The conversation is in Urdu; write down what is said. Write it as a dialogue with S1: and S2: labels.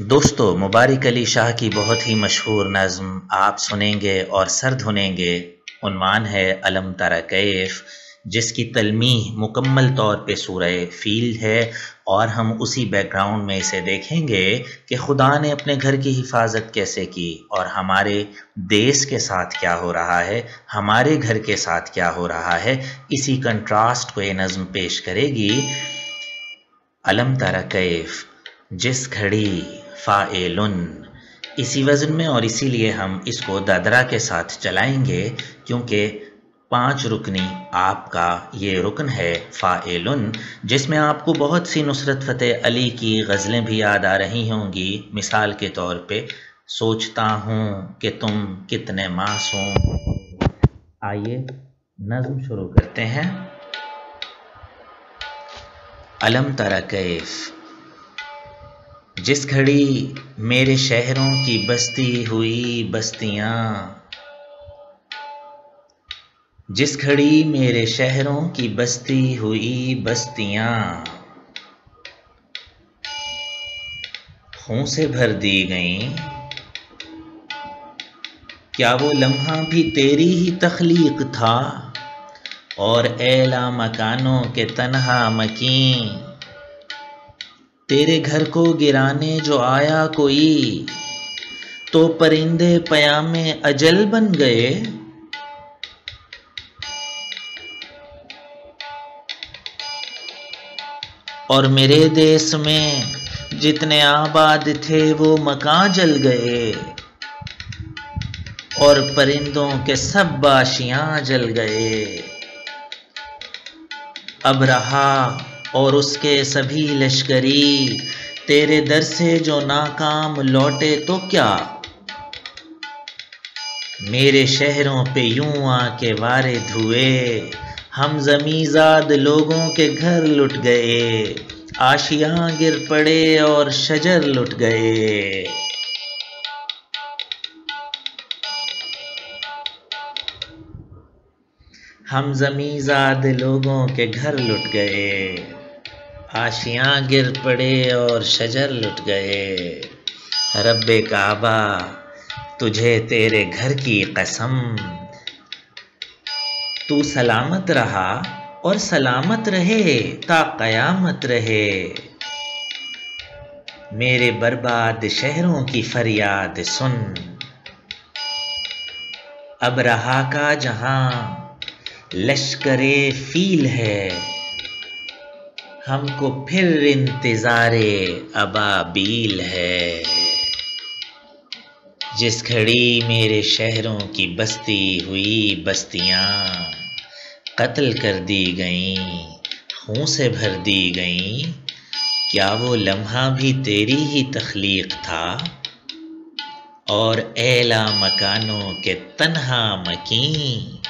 S1: دوستو مبارک علی شاہ کی بہت ہی مشہور نظم آپ سنیں گے اور سر دھنیں گے۔ عنوان ہے علم تر کیف، جس کی تلمیح مکمل طور پہ سورہ فیل ہے، اور ہم اسی بیک گراؤنڈ میں اسے دیکھیں گے کہ خدا نے اپنے گھر کی حفاظت کیسے کی اور ہمارے دیس کے ساتھ کیا ہو رہا ہے، ہمارے گھر کے ساتھ کیا ہو رہا ہے۔ اسی کنٹراسٹ کو یہ نظم پیش کرے گی۔ علم تر کیف، جس گھڑی فاعلن، اسی وزن میں، اور اسی لیے ہم اس کو دادرا کے ساتھ چلائیں گے کیونکہ 5 رکنی آپ کا یہ رکن ہے فاعلن، جس میں آپ کو بہت سی نصرت فتح علی کی غزلیں بھی یاد آ رہی ہوں گی۔ مثال کے طور پہ سوچتا ہوں کہ تم کتنے معصوم۔ آئیے نظم شروع کرتے ہیں۔ علم تر کیف، جس گھڑی میرے شہروں کی بستی ہوئی بستیاں، جس گھڑی میرے شہروں کی بستی ہوئی بستیاں، خون سے بھر دی گئیں، کیا وہ لمحہ بھی تیری ہی تخلیق تھا، اور اعلیٰ مکانوں کے تنہا مکین، تیرے گھر کو گرانے جو آیا کوئی، تو پرندے پیام اجل بن گئے، اور میرے دیس میں جتنے آباد تھے وہ مکان جل گئے، اور پرندوں کے سب باشیاں جل گئے۔ اب رہا اور اس کے سبھی لشکری، تیرے در سے جو ناکام لوٹے تو کیا، میرے شہروں پہ یوں آ کے وارد ہوئے، ہم زمیں زاد لوگوں کے گھر لٹ گئے، آشیاں گر پڑے اور شجر لٹ گئے۔ ہم زمیں زاد لوگوں کے گھر لٹ گئے، آشیاں گر پڑے اور شجر لٹ گئے۔ رب کعبہ تجھے تیرے گھر کی قسم، تو سلامت رہا اور سلامت رہے تا قیامت رہے، میرے برباد شہروں کی فریاد سن، اب رہا کا جہاں لشکر فیل ہے، ہم کو پھر انتظار ابابیل ہے، جس گھڑی میرے شہروں کی بستی ہوئی بستیاں، قتل کر دی گئیں، خون سے بھر دی گئیں، کیا وہ لمحہ بھی تیری ہی تخلیق تھا، اور اعلیٰ مکانوں کے تنہا مکین،